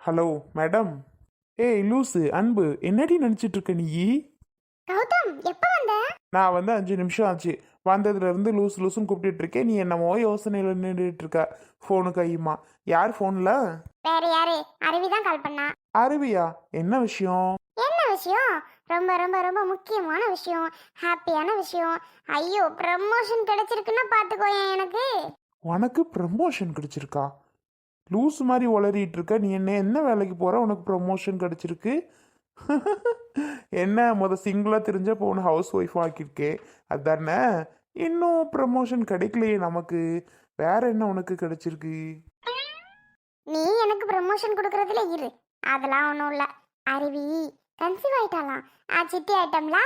Hello madam. ஏய் லூசு அன்பு, என்னடி நினச்சிட்டு இருக்க நீ? கௌதம் எப்ப வந்த? நான் வந்து 5 நிமிஷம் ஆச்சு. வந்ததுலேருந்து லூஸ் லூசுன்னு கூப்பிட்டுட்டு இருக்கேன். நீ என்னமோ யோசனையில் நின்றுட்டு இருக்க. ஃபோனு கையுமா. யார் ஃபோனில்? வேற யாரு? அருவி தான் கால் பண்ணா. அருவியா? என்ன விஷயம்? என்ன விஷயம்? ரொம்ப ரொம்ப ரொம்ப முக்கியமான விஷயம், ஹாப்பியான விஷயம். ஐயோ, ப்ரமோஷன் கிடைச்சிருக்குன்னா பாத்துக்கோயேன் எனக்கு. உனக்கு ப்ரமோஷன் கிடைச்சிருக்கா? லூஸ் மாதிரி உளறிட்டு இருக்க. நீ என்ன வேலைக்கு போற? உனக்கு ப்ரமோஷன் கிடைச்சிருக்கு? என்ன சிங்கிளாக தெரிஞ்சப்போ உன்னை ஹவுஸ் ஒய்ஃப் ஆக்கியிருக்கே, அதானே? இன்னும் ப்ரமோஷன் கிடைக்கலையே நமக்கு. வேற என்ன உனக்கு கிடைச்சிருக்கு? நீ எனக்கு ப்ரமோஷன் கொடுக்கறதுல இரு. அதெல்லாம் ஒன்றும் இல்லை. அருவி கன்சீவ் ஆயிட்டாலாம். சிட்டி ஆயிட்டம்ல.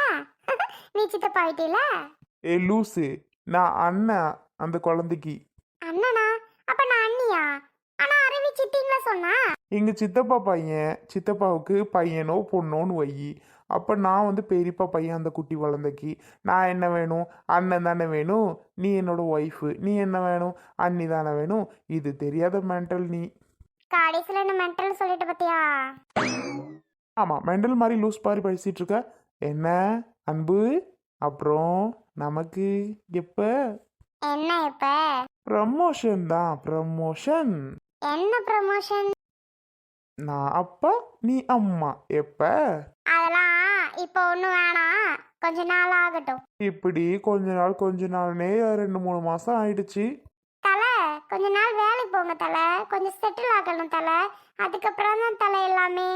நீ சித்தப்பா ஆயிட்டீல. ஏ லூசு, நான் அண்ணன் அந்த குழந்தைக்கு. அண்ணனா? அப்ப நான் அண்ணியா? ஆனா அருவி சித்திங்களா சொன்னா. எங்க சித்தப்பா பையன். சித்தப்பாவுக்கு பையனோ பொண்ணோன்னு வை. அப்போ நான் வந்து பெரியப்பா பையன் அந்த குட்டி குழந்தைக்கு. நான் என்ன வேணும்? அண்ணன் தானே வேணும். நீ என்னோட ஒய்ஃபு. நீ என்ன வேணும்? அண்ணி தானே வேணும். இது தெரியாத மென்டல் நீ. கடைசியில் என்ன மென்டல் சொல்லிட்டு பத்தியா? ஆமாம், மெண்டல் மாதிரி லூஸ் மாதிரி படிச்சிட்டு இருக்க. என்ன அன்பு? அப்புறம் நமக்கு எப்போ? என்ன இப்ப? ப்ரமோஷன் தான், ப்ரமோஷன். என்ன ப்ரமோஷன்? நான் அப்பா, நீ அம்மா. எப்ப? அதெல்லாம் இப்போ ஒன்றும் வேணாம், கொஞ்ச நாள் ஆகட்டும். இப்படி கொஞ்ச நாள்னே 2-3 மாசம் ஆயிடுச்சு. தலை, கொஞ்ச நாள் வேலைக்கு போங்க தலை, கொஞ்சம் செட்டில் ஆகணும் தலை, அதுக்கப்புறம் தான் தலை எல்லாமே.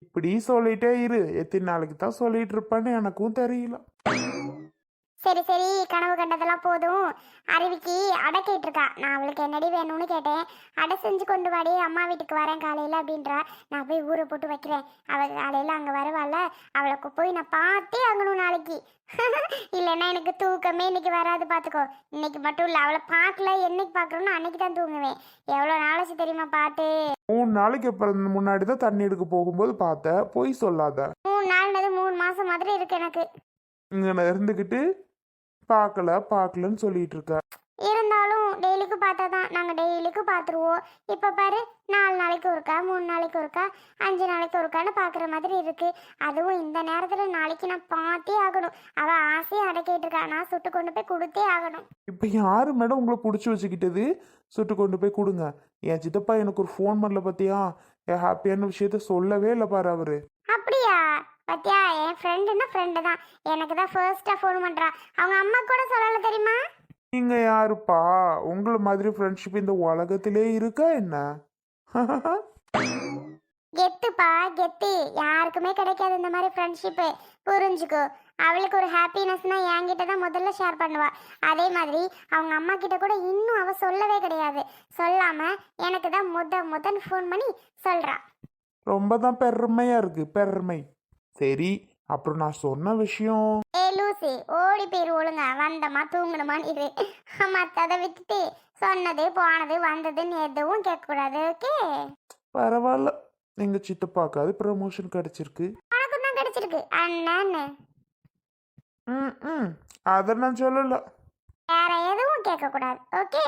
இப்படி சொல்லிட்டே இரு. எத்தனை நாளைக்கு தான் சொல்லிட்டு இருப்பேன்னு எனக்கும் தெரியல. சரி சரி, கனவு கண்டதெல்லாம் போதும். அருவிக்கு அடை கேட்டிருக்கா. நான் அவளுக்கு என்னடி வேணும்னு கேட்டேன். அடை செஞ்சு கொண்டு வாடி, அம்மா வீட்டுக்கு வரேன் காலையில் அப்படின்றா. நான் போய் ஊரை போட்டு வைக்கிறேன். அவள் காலையில் அங்கே வருவாள். அவளுக்கு போய் நான் பார்த்தே ஆகணும் நாளைக்கு. இல்லைன்னா எனக்கு தூக்கமே இன்னைக்கு வராது பார்த்துக்கோ. இன்னைக்கு மட்டும் இல்லை, அவளை பார்க்கல, என்னைக்கு பார்க்குறோன்னு அன்னைக்கு தான் தூங்குவேன். எவ்வளோ நாளாச்சு தெரியுமா பார்த்து? 3 நாளைக்கு அப்புறம் முன்னாடி தான் தண்ணி எடுக்க போகும்போது பார்த்த. போய் சொல்லாத. 3 நாள்னது 3 மாதம் மாதிரி இருக்கு எனக்கு. இங்கே இருந்துக்கிட்டு பார்க்கலன்னு சொல்லிட்டு இருக்க. இருந்தாலும் டெய்லிக்கும் பார்த்தா தான், நாங்கள் டெய்லிக்கும் பார்த்துருவோம். இப்போ பாரு, 4 நாளைக்கு ஒருக்கா, 3 நாளைக்கு ஒருக்கா, 5 நாளைக்கு ஒருக்கான்னு பார்க்குற மாதிரி இருக்கு. அதுவும் இந்த நேரத்தில் நாளைக்கு நான் பார்த்தே ஆகணும். அவள் ஆசையை அடக்கிட்டு இருக்கா. நான் சுட்டு கொண்டு போய் கொடுத்தே ஆகணும். இப்போ யாரு மேடம் உங்களை பிடிச்சி வச்சுக்கிட்டது? சுட்டு கொண்டு போய் கொடுங்க. என் சித்தப்பா எனக்கு ஒரு ஃபோன் பண்ணல பார்த்தியா? என் ஹாப்பியான விஷயத்த சொல்லவே இல்லை பாரு அவரு. அப்படியா? பத்தியா, என் ஃப்ரெண்டுன்னா ஃப்ரெண்டு தான். எனக்கு தான் ஃபர்ஸ்ட்டாக ஃபோன் பண்ணுறா. அவங்க அம்மா கூட சொல்லலை தெரியுமா? நீங்க யாருப்பா? உங்களை மாதிரி ஃப்ரெண்ட்ஷிப் இந்த உலகத்திலே இருக்கா என்ன? கெத்துப்பா கெத்து. யாருக்குமே கிடைக்காது இந்த மாதிரி ஃப்ரெண்ட்ஷிப்பு. புரிஞ்சுக்கோ. அவளுக்கு ஒரு ஹாப்பினஸ்னா என்கிட்ட தான் முதல்ல ஷேர் பண்ணுவா. அதே மாதிரி அவங்க அம்மா கிட்ட கூட இன்னும் அவ சொல்லவே கிடையாது. சொல்லாம எனக்கு தான் முதன்னு ஃபோன் பண்ணி சொல்றா. ரொம்ப தான் பெருமையா இருக்கு, பெருமை. சரி, அப்புறம் நான் சொன்ன விஷயம். ஏ லூசி, ஓடி போயிரு ஒழுங்கா. வந்தமா தூங்கணுமான்னு இரு. மற்றதை விட்டுட்டு சொன்னது போனது வந்ததுன்னு எதுவும் கேட்கக்கூடாது. ஓகே? பரவாயில்ல, எங்க சித்தப்பாக்காவது ப்ரமோஷன் கிடைச்சிருக்கு. உனக்கு தான் கிடைச்சிருக்கு அண்ணன்னு. ம் அதை நான் சொல்லல. வேற எதுவும் கேட்கக்கூடாது. ஓகே?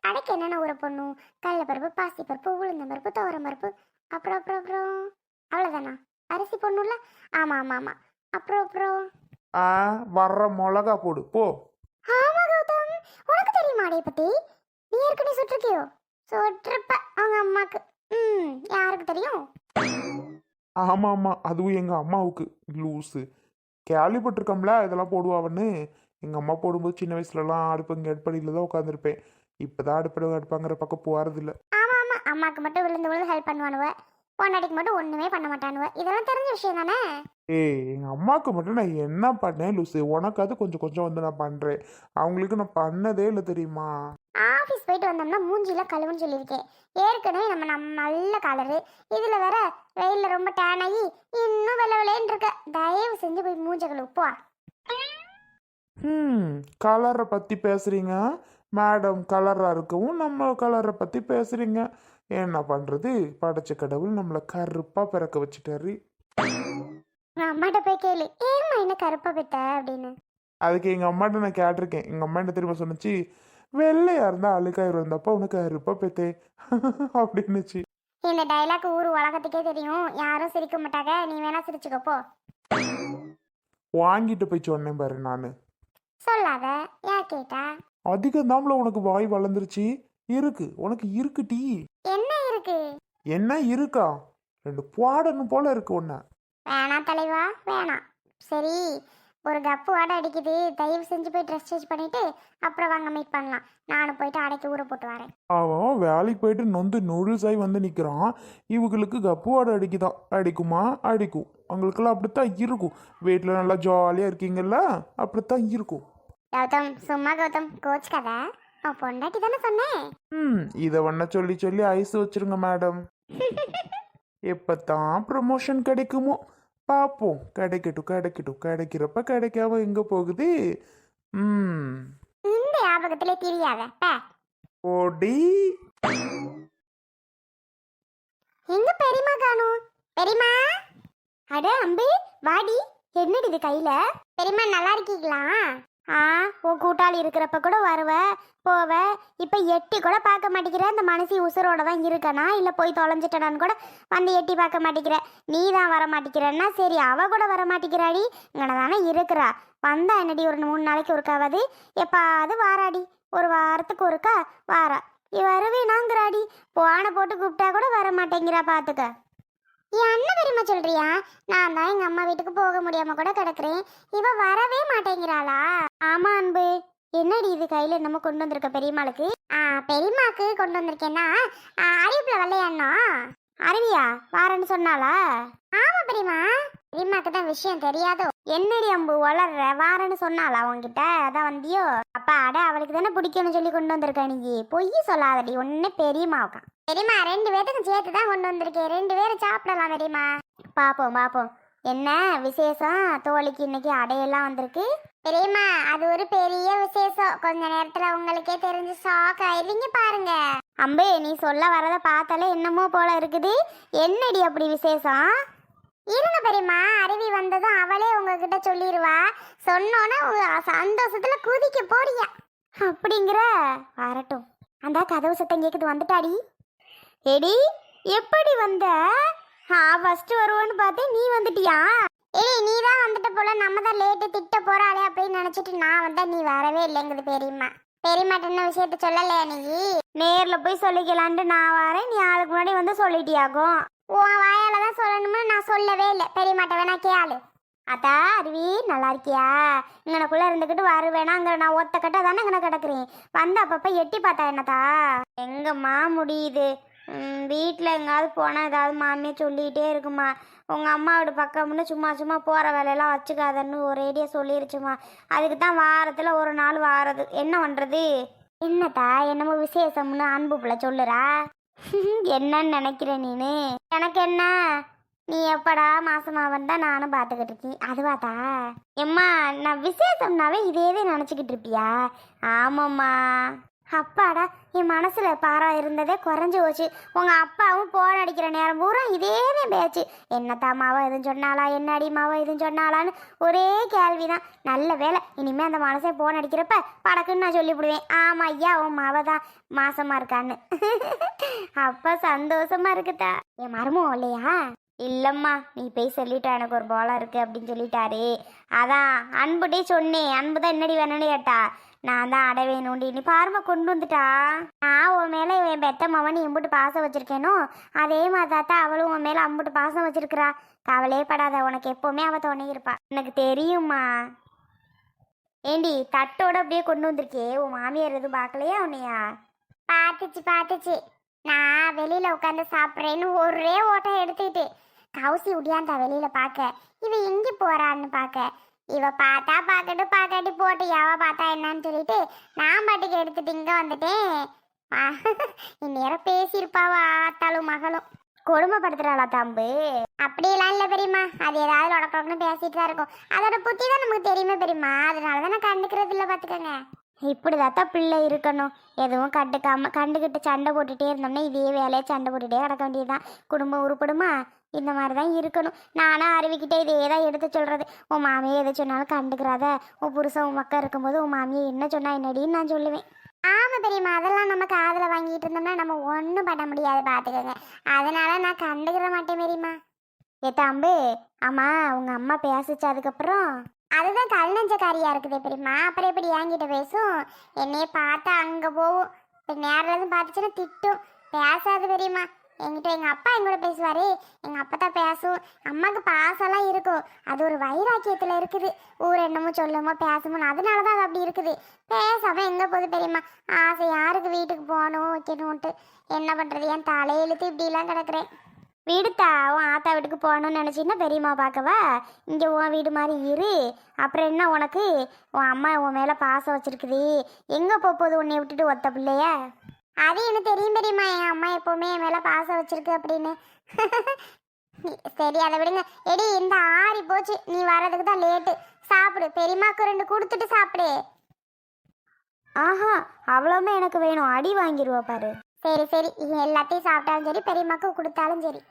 அடைக்கு என்னென்ன ஊற பொண்ணும்? கடலைப்பருப்பு, பாசிப்பருப்பு, உளுந்தம்பருப்பு, துவரம்பருப்பு, அப்புறம் அப்புறம் அப்புறம் அவ்வளோதானா? அரிசி பொண்ணும்ல. ஆமாம் ஆமாம் ஆமாம். அப்புறம் ஆ, வர்ற மிளகா போடு போ. ஆமா கௌதம், உனக்கு தெரியுமா அடைய பத்தி? நீ ஏற்கனவே சுட்டிருக்கியோ? சுட்டிருப்ப அவங்க அம்மாக்கு. யாருக்கு தெரியும்? ஆமா, அதுவும் எங்க அம்மாவுக்கு. லூஸு. கேள்விப்பட்டிருக்கோம்ல இதெல்லாம் போடுவாவன்னு. எங்க அம்மா போடும்போது சின்ன வயசுலலாம் அடுப்படியில் தான் உட்காந்துருப்பேன். இப்போதான் அடுப்பாங்கிற பக்கம் போகிறதில்ல. ஆமா ஆமா, அம்மாக்கு மட்டும் விழுந்து ஹெல்ப் பண்ணுவானுவ, பொண்டாட்டிக்கு மட்டும் ஒண்ணுமே பண்ண மாட்டானுவ. இதெல்லாம் தெரிஞ்ச விஷயம் தானே? ஏய், எங்கள் அம்மாவுக்கு மட்டும் நான் என்ன பண்ணேன் லூசு? உனக்காவது கொஞ்சம் வந்து நான் பண்ணுறேன். அவங்களுக்கு நான் பண்ணதே இல்லை தெரியுமா? ஆஃபீஸ் போயிட்டு வந்தோம்னா மூஞ்சில கழுவுன்னு சொல்லியிருக்கேன். ஏற்கனவே நம்ம நல்ல கலரு, இதுல வேற வெயில்ல ரொம்ப டேன் ஆகி இன்னும் வெள்ளை வெள்ளைன்னு இருக்க. தயவு செஞ்சு போய் மூஞ்ச கழுவு போ. கலரை பற்றி பேசுகிறீங்க மேடம். கலராக இருக்கவும் நம்ம கலரை பற்றி பேசுகிறீங்க. என்ன பண்ணுறது? படைச்ச கடவுள் நம்மளை கருப்பாக பிறக்க வச்சுட்டாரு. அம்மாட்ட போய் கேளு, ஏம்மா என்ன கருப்பா பெத்த அப்படின்னு. அதுக்கு எங்கள் அம்மாட்ட நான் கேட்டிருக்கேன். எங்கள் அம்மா என்ன தெரியுமா சொன்னிச்சு? வெள்ளையா இருந்தா அழுக்காயிரம் இருந்தப்ப உனக்கு கருப்பா பெத்தே அப்படின்னுச்சு. இந்த டைலாக் ஊர் உலகத்துக்கே தெரியும், யாரும் சிரிக்க மாட்டாங்க, நீ வேணா சிரிச்சுக்கோ போ. வாங்கிட்டு போய் சொன்னேன் பாரு நான். சொல்லாத, யார் கேட்டா? அதிகம் தாம்ல உனக்கு வாய் வளர்ந்துருச்சு. இருக்கு உனக்கு இருக்கு டீ. என்ன இருக்கு? என்ன இருக்கா? 2 பாடணும் போல இருக்கு உன்ன. வேணாம் தலைவா, வேணாம். சரி, ஒரு கப்பு வாடை அடிக்குது, தயவு செஞ்சு போய் ட்ரெஸ் சேஞ்ச் பண்ணிட்டு அப்புறம் வாங்க மீட் பண்ணலாம். நானும் போயிட்டு அடைக்கி ஊற போட்டு வரேன். அவன் வேலைக்கு போயிட்டு நொந்து நூடுல்ஸாகி வந்து நிற்கிறான். இவங்களுக்கு கப்புவாடை அடிக்குதான். அடிக்குமா? அடிக்கும். அவங்களுக்கெல்லாம் அப்படித்தான் இருக்கும். வீட்டில் நல்லா ஜாலியாக இருக்கீங்கல்ல, அப்படித்தான் இருக்கும். கௌதம், சும்மா கௌதம், கோச் கதை. அவன் பொண்டாட்டி தானே சொன்னேன். இதை வேணா சொல்லி சொல்லி ஐஸ் வச்சிருங்க மேடம். எப்பத்தான் ப்ரமோஷன் கிடைக்குமோ பார்ப்போம். கிடைக்கட்டும் கிடைக்கட்டும். கிடைக்கிறப்ப கிடைக்காம எங்கே போகுது? இந்த ஞாபகத்திலே தெரியாத ஓடி. எங்க பெரியமா காணும்? பெரியமா, அட அம்பு, வாடி. என்னடி இது கையில? பெரியமா நல்லா இருக்கீங்களா? உன் கூட்டாளி இருக்கிறப்ப கூட வருவ போவ, இப்ப எட்டி கூட பார்க்க மாட்டேங்கிற. அந்த மனசி உசுரோட தான் இருக்கனா இல்ல போய் தொலைஞ்சிட்டனான்னு கூட வந்து எட்டி பார்க்க மாட்டேங்கிற. நீ தான் வர மாட்டேங்கிறன்னா சரி, அவ கூட வர மாட்டேங்கிறாடி. இங்கே தானே இருக்கிறா. வந்தா என்னடி ஒரு 3 நாளைக்கு ஒருக்காவது, எப்பாவது வாராடி. ஒரு வாரத்துக்கு ஒருக்கா வாரா. வருவேனாங்கிறாடி. போன போட்டு கூப்பிட்டா கூட வர மாட்டேங்கிறா. பாத்துக்க. என் அண்ணன் பெரியமா சொல்றியா? நான் தான் எங்க அம்மா வீட்டுக்கு போக முடியாம கூட கிடக்குறேன். இவ வரவே மாட்டேங்கிறாளா? ஆமா அன்பு. என்னடி இது கையில என்னமோ கொண்டு வந்திருக்க பெரியம்மாளுக்கு? பெரியம்மாக்கு கொண்டு வந்திருக்கேன்னா அறிவிப்புல வரலையாண்ணா? அருவியா வாரன்னு சொன்னாளா? ஆமா பெரியம்மா. பெரியம்மாக்கு தான் விஷயம் தெரியாதோ? என்னடி அம்பு வளர்ற? வாரன்னு சொன்னாளா உன்கிட்ட? அதான் வந்தியோ? அப்பா அட, அவளுக்கு தானே பிடிக்கும்னு சொல்லி கொண்டு வந்திருக்க. நீ பொய் சொல்லாதடி. ஒன்னு பெரியம்மாவுக்கா? பெரியம்மா 2 பேத்துக்கும் சேர்த்து தான் கொண்டு வந்திருக்கேன். 2 பேரும் சாப்பிடலாம் பெரியம்மா. பாப்போம் பாப்போம். என்ன விசேஷம்? தோழிக்கு இன்னைக்கு அடையெல்லாம் வந்திருக்கு பெரியம்மா. அது ஒரு பெரிய விசேஷம். கொஞ்ச நேரத்துல உங்களுக்கே தெரிஞ்சு ஷாக் ஆயிருவீங்க பாருங்க. அம்பே, நீ சொல்ல வரத பார்த்தாலே என்னமோ போல இருக்குது. என்னடி அப்படி விசேஷம்? இருங்க பெரியம்மா, அருவி வந்ததும் அவளே உங்ககிட்ட சொல்லிடுவா. சொன்னோன்னா உங்க சந்தோஷத்துல குதிக்க போறியா? அப்படிங்கிற? வரட்டும். அந்த கதவு சத்தம் கேக்குது. வந்துட்டாடி. எடி, எப்படி வந்த? ஃபர்ஸ்ட் வருவோன்னு பார்த்தேன், நீ வந்துட்டியா? ஏய், நீ தான் வந்துட்ட போல. நம்ம தான் லேட்டு திட்ட போறாளே அப்படின்னு நினைச்சிட்டு நான் வந்தா நீ வரவே இல்லைங்குது பெரியம்மா. பெரியம்மாட்ட என்ன விஷயத்த சொல்லலையா நீ? நேர்ல போய் சொல்லிக்கலான்ட்டு நான் வரேன். நீ ஆளுக்கு முன்னாடி வந்து சொல்லிட்டியாகும். உன் வாயால தான் சொல்லணும்னு நான் சொல்லவே இல்லை. பெரியம்மாட்ட வேணா கேளு. அத்தா அருவி, நல்லா இருக்கியா? இங்கனக்குள்ள இருந்துக்கிட்டு வருவேனா? அங்கே நான் ஒத்த கட்ட தானே இங்கே கிடக்குறேன். வந்து அப்பப்போ எட்டி பார்த்தா என்னத்தா? எங்கம்மா முடியுது? வீட்டில் எங்காவது போனால் ஏதாவது மாமியை சொல்லிகிட்டே இருக்குமா. உங்கள் அம்மாவோட பக்கம்னு சும்மா சும்மா போகிற வேலையெல்லாம் வச்சுக்காதன்னு ஒரேடியாக சொல்லிருச்சுமா. அதுக்கு தான் வாரத்தில் ஒரு நாள் வாரது. என்ன பண்ணுறது? என்னத்தா என்னமோ விசேஷம்னு அன்பு பிள்ளை சொல்லுறா? என்னன்னு நினைக்கிறேன் நீனு? எனக்கு என்ன, நீ எப்படா மாசமா வந்தா நானும் பார்த்துக்கிட்டு இருக்கேன். அதுவாத்தா? எம்மா, நான் விசேஷம்னாவே இதேவே நினச்சிக்கிட்டு இருப்பியா? ஆமாம்மா. அப்பாடா, என் மனசுல பாரா இருந்ததே குறைஞ்சி போச்சு. உங்க அப்பாவும் போன் அடிக்கிற நேரம் பூரா இதேவே பேச்சு. என்னத்தா மாவா எதுவும் சொன்னாலா, என்ன அடி மாவா எதுவும் சொன்னாலான்னு ஒரே கேள்விதான். நல்ல வேலை, இனிமே அந்த மனசே போன் அடிக்கிறப்ப படக்குன்னு நான் சொல்லிவிடுவேன். ஆமா ஐயா, உன் மாவ தான் மாசமா இருக்கான்னு. அப்ப சந்தோஷமா இருக்குதா? என் மருமம் இல்லையா? இல்லம்மா, நீ போய் சொல்லிட்டா எனக்கு ஒரு போலா இருக்கு அப்படின்னு சொல்லிட்டாரு. அதான் அன்புட்டே சொன்னேன். அன்பு தான் என்னடி வேணும்னு கேட்டா. நான் தான் அடை வேணும்டி. நீ பாருமா கொண்டு வந்துட்டா. நான் உன் மேலே என் பெத்த மவன் எம்பிட்டு பாசம் வச்சிருக்கேனோ அதே மாதிரி தாத்தா அவளும் உன் மேலே அம்பிட்டு பாசம் வச்சிருக்கிறா. கவலையே படாத, உனக்கு எப்பவுமே அவ துணை இருப்பா. எனக்கு தெரியுமா. ஏண்டி தட்டோட அப்படியே கொண்டு வந்திருக்கே, உன் மாமியார் எதுவும் பார்க்கலையா உன்னையா? பார்த்துச்சு. நான் வெளியில உட்காந்து சாப்பிட்றேன்னு ஒரே ஓட்டம் எடுத்துக்கிட்டு கவுசி உடியாந்தா வெளியில பார்க்க. இவ எங்க போறான்னு பார்க்க. இவ பார்த்தா பாக்காட்டி போட்டு எவ பார்த்தா என்னன்னு சொல்லிட்டு நான் பாட்டுக்கு எடுத்துட்டு இங்க வந்துட்டேன். இந்நேரம் பேசியிருப்பாவா ஆத்தாலும் மகளும். கொடுமைப்படுத்துறாளா தம்பு? அப்படியெல்லாம் இல்லை பெரியம்மா. அது ஏதாவது உடக்கணும்னு பேசிட்டு தான் இருக்கும். அதோட புத்தி தான் நமக்கு தெரியுமே பெரியம்மா. அதனாலதான் நான் கண்டுக்கிறது இல்லை, பார்த்துக்கோங்க. இப்படிதான் பிள்ளை இருக்கணும். எதுவும் கண்டுக்கிட்டு சண்டை போட்டுட்டே இருந்தோம்னா இதே வேலையை சண்டை போட்டுட்டே கிடக்க வேண்டியதுதான். குடும்பம் உருப்படுமா? இந்த மாதிரி தான் இருக்கணும். நானும் அறிவிக்கிட்டே இதே தான் எடுத்து சொல்கிறது. உன் மாமியை எதை சொன்னாலும் கண்டுக்கிறாத. உன் புருஷன் உன் மக்கள் இருக்கும்போது உன் மாமியை என்ன சொன்னா என்னடின்னு நான் சொல்லுவேன். ஆமா பெரியம்மா, அதெல்லாம் நம்ம காதுல வாங்கிட்டு இருந்தோம்னா நம்ம ஒன்றும் பண்ண முடியாது பார்த்துக்கோங்க. அதனால நான் கண்டுக்கிற மாட்டேன் பெரியம்மா. ஏத்தாம்பு, ஆமா உங்க அம்மா பேசிச்சு அதுக்கப்புறம்? அதுதான் கல் நெஞ்சக்காரியா இருக்குதே பெரியம்மா, அப்புறம் எப்படி என்கிட்ட பேசும்? என்னைய பார்த்தா அங்க போகும், இப்போ நேரில் எதுவும் பார்த்துச்சுன்னா திட்டும். பேசாது பெரியம்மா. என்கிட்ட எங்கள் அப்பா எங்கூட பேசுவார், எங்கள் அப்பா தான் பேசும். அம்மாவுக்கு பாசம்லாம் இருக்கும், அது ஒரு வைராக்கியத்தில் இருக்குது. ஊர் என்னமோ சொல்லுமோ பேசுமோ, அதனால தான் அது அப்படி இருக்குது. பேசாமல் எங்கே போகுது பெரியம்மா? ஆசை யாருக்கு வீட்டுக்கு போகணும் வைக்கணும்ன்ட்டு என்ன பண்ணுறது, என் தலையெழுத்து இப்படிலாம் கிடக்குறேன். வீடுத்தா உன் ஆத்தா வீட்டுக்கு போகணும்னு நினச்சின்னா பெரியம்மா பார்க்கவா? இங்கே உன் வீடு மாதிரி இரு. அப்புறம் என்ன உனக்கு? உன் அம்மா உன் மேலே பாசம் வச்சிருக்குது, எங்கே போகுது உன்னை விட்டுட்டு ஒத்த பிள்ளைய? அது எனக்கு தெரியும் பெரியம்மா, என் அம்மா எப்போவுமே என் மேலே பாசம் வச்சிருக்கு அப்படின்னு. சரி அதை விடுங்க. எடி இந்த ஆறி போச்சு, நீ வர்றதுக்கு தான் லேட்டு. சாப்பிடு, பெரியம்மாக்கு 2 கொடுத்துட்டு சாப்பிடு. ஆஹா, அவ்வளோமே எனக்கு வேணும், அடி வாங்கிடுவா பாரு. சரி சரி, எல்லாத்தையும் சாப்பிட்டாலும் சரி, பெரியம்மாக்கு கொடுத்தாலும் சரி.